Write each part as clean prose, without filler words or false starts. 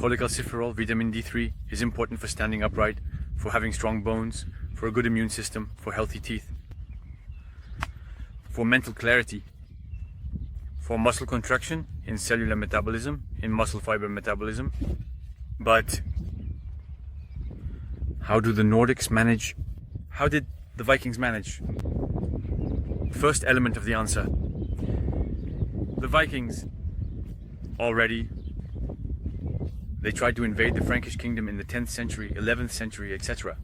Cholecalciferol, vitamin D3, is important for standing upright, for having strong bones, for a good immune system, for healthy teeth, for mental clarity, for muscle contraction in cellular metabolism, in muscle fiber metabolism. But how do the Nordics manage? How did the Vikings manage? First element of the answer. The Vikings already, they tried to invade the Frankish kingdom in the 10th century, 11th century, etc.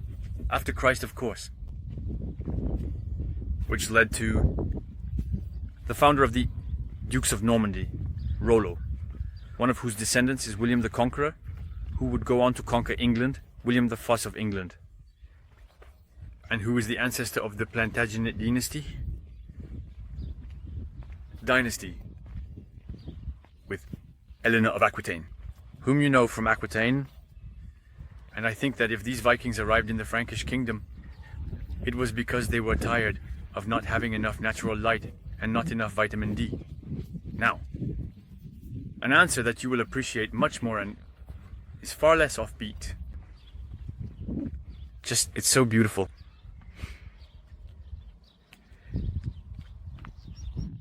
After Christ, of course. Which led to the founder of the Dukes of Normandy, Rollo, one of whose descendants is William the Conqueror, who would go on to conquer England, William the Foss of England, and who is the ancestor of the Plantagenet dynasty, with Eleanor of Aquitaine, whom you know from Aquitaine. And I think that if these Vikings arrived in the Frankish kingdom, it was because they were tired of not having enough natural light and not enough vitamin D. Now, an answer that you will appreciate much more and is far less offbeat. Just, it's so beautiful.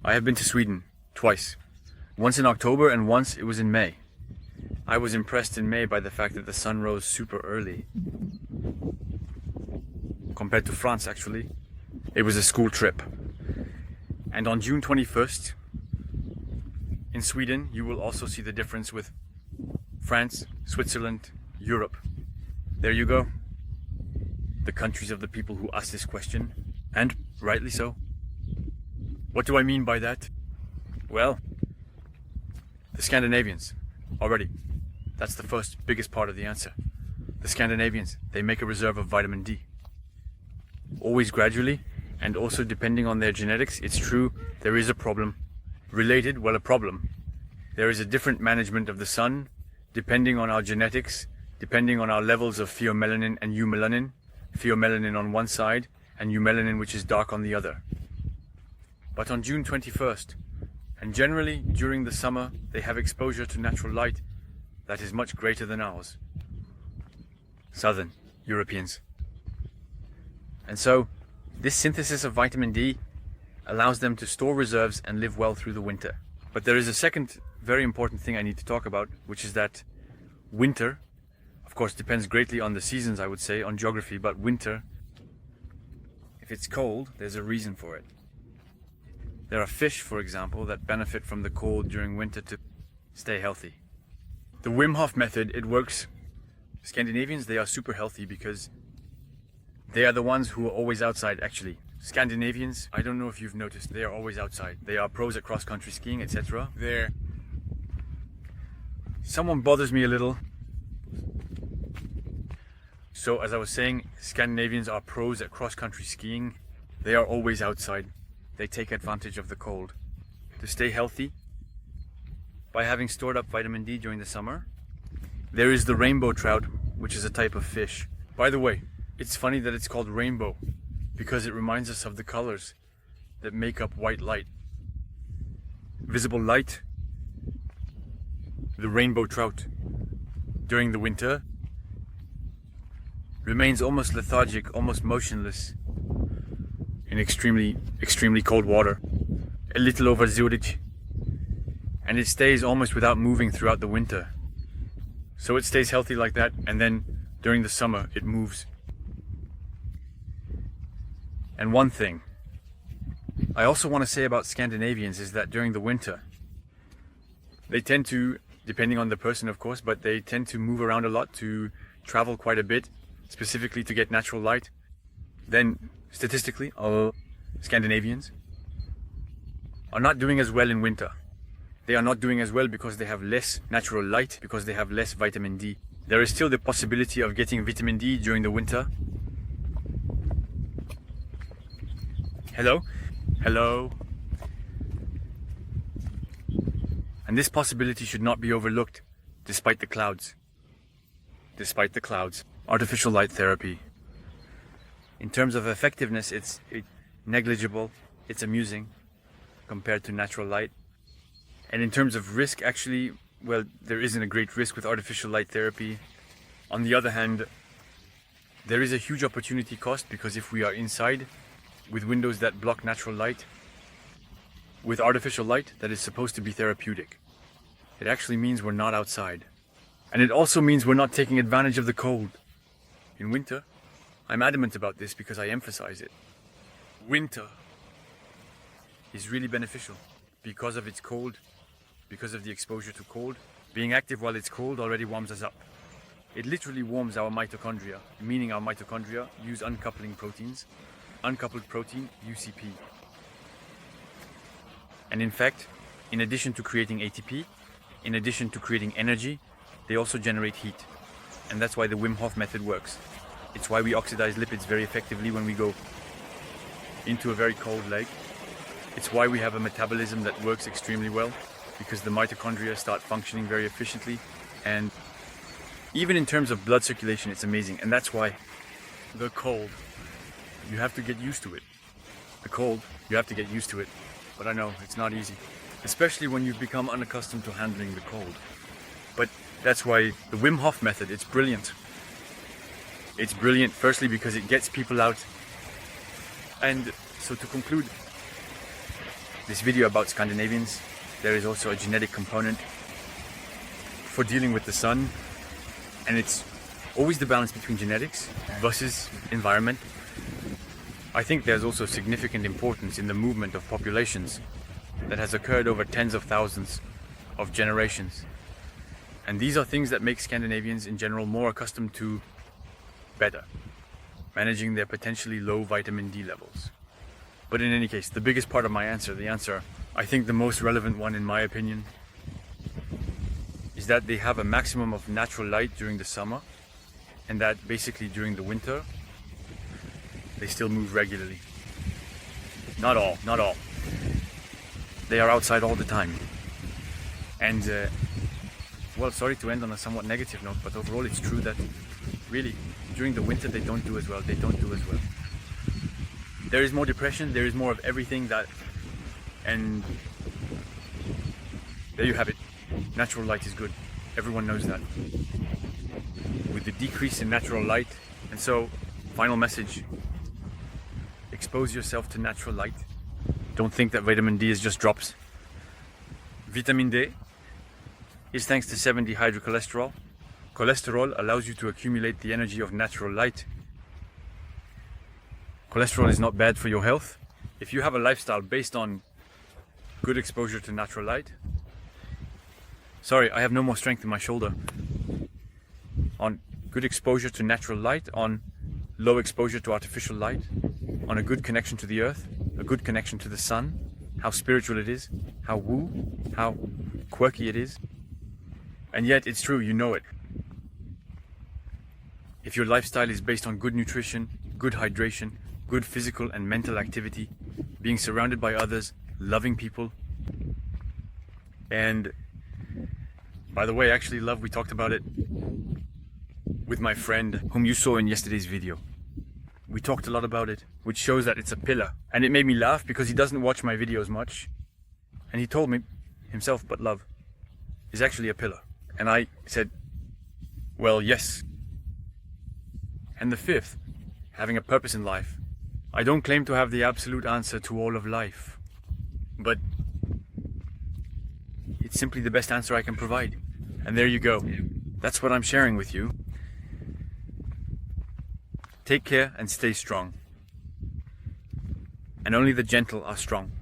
I have been to Sweden twice. Once in October and once it was in May. I was impressed in May by the fact that the sun rose super early. Compared to France, actually. It was a school trip. And on June 21st, in Sweden, you will also see the difference with France, Switzerland, Europe. There you go. The countries of the people who asked this question, and rightly so. What do I mean by that? Well, the Scandinavians, already. That's the first biggest part of the answer. The Scandinavians, they make a reserve of vitamin D. Always gradually, and also depending on their genetics, it's true, there is a problem. Related, well, a problem. There is a different management of the sun, depending on our genetics, depending on our levels of pheomelanin and eumelanin. Pheomelanin on one side, and eumelanin which is dark on the other. But on June 21st, and generally during the summer, they have exposure to natural light that is much greater than ours. Southern Europeans. And so, this synthesis of vitamin D allows them to store reserves and live well through the winter. But there is a second very important thing I need to talk about, which is that winter, of course, depends greatly on the seasons, I would say, on geography, but winter, if it's cold, there's a reason for it. There are fish, for example, that benefit from the cold during winter to stay healthy. The Wim Hof method, it works. Scandinavians, they are super healthy because they are the ones who are always outside, actually. Scandinavians, I don't know if you've noticed, they are always outside. They are pros at cross-country skiing, etc. Someone bothers me a little. So, as I was saying, Scandinavians are pros at cross-country skiing. They are always outside. They take advantage of the cold to stay healthy by having stored up vitamin D during the summer. There is the rainbow trout, which is a type of fish. By the way, it's funny that it's called rainbow because it reminds us of the colors that make up white light. Visible light, the rainbow trout during the winter remains almost lethargic, almost motionless in extremely cold water, a little over Zurich, and it stays almost without moving throughout the winter. So it stays healthy like that, and then during the summer it moves. And one thing I also want to say about Scandinavians is that during the winter, they tend to, depending on the person of course, but they tend to move around a lot, to travel quite a bit, specifically to get natural light. Then statistically, Scandinavians are not doing as well in winter. They are not doing as well because they have less natural light, because they have less vitamin D. There is still the possibility of getting vitamin D during the winter. Hello? Hello? And this possibility should not be overlooked, despite the clouds. Despite the clouds. Artificial light therapy. In terms of effectiveness, it's negligible, it's amusing compared to natural light. And in terms of risk, actually, well, there isn't a great risk with artificial light therapy. On the other hand, there is a huge opportunity cost, because if we are inside with windows that block natural light, with artificial light that is supposed to be therapeutic, it actually means we're not outside. And it also means we're not taking advantage of the cold. In winter, I'm adamant about this because I emphasize it. Winter is really beneficial because of its cold, because of the exposure to cold. Being active while it's cold already warms us up. It literally warms our mitochondria, meaning our mitochondria use uncoupling proteins. Uncoupled protein, UCP. And in fact, in addition to creating ATP, in addition to creating energy, they also generate heat. And that's why the Wim Hof method works. It's why we oxidize lipids very effectively when we go into a very cold lake. It's why we have a metabolism that works extremely well, because the mitochondria start functioning very efficiently. And even in terms of blood circulation, it's amazing. And that's why the cold, you have to get used to it. The cold, you have to get used to it. But I know, it's not easy. Especially when you've become unaccustomed to handling the cold. But that's why the Wim Hof method, it's brilliant. It's brilliant, firstly, because it gets people out. And so to conclude this video about Scandinavians, there is also a genetic component for dealing with the sun. And it's always the balance between genetics versus environment. I think there's also significant importance in the movement of populations that has occurred over tens of thousands of generations. And these are things that make Scandinavians in general more accustomed to better managing their potentially low vitamin D levels. But in any case, the biggest part of my answer, the answer, I think the most relevant one in my opinion, is that they have a maximum of natural light during the summer, and that basically during the winter, they still move regularly. Not all. They are outside all the time. And, well, sorry to end on a somewhat negative note, but overall it's true that really, during the winter they don't do as well. There is more depression, there is more of everything and there you have it. Natural light is good. Everyone knows that. With the decrease in natural light, and so, final message, expose yourself to natural light. Don't think that vitamin D is just drops. Vitamin D is thanks to 7-dehydrocholesterol. Cholesterol allows you to accumulate the energy of natural light. Cholesterol is not bad for your health. If you have a lifestyle based on good exposure to natural light, sorry, I have no more strength in my shoulder. On good exposure to natural light, on low exposure to artificial light, on a good connection to the earth, a good connection to the sun, how spiritual it is, how woo, how quirky it is. And yet it's true, you know it. If your lifestyle is based on good nutrition, good hydration, good physical and mental activity, being surrounded by others, loving people, and by the way, actually love, we talked about it with my friend whom you saw in yesterday's video. We talked a lot about it, which shows that it's a pillar. And it made me laugh because he doesn't watch my videos much. And he told me himself, but love is actually a pillar. And I said, well, yes. And the fifth, having a purpose in life. I don't claim to have the absolute answer to all of life, but it's simply the best answer I can provide. And there you go. That's what I'm sharing with you. Take care and stay strong. And only the gentle are strong.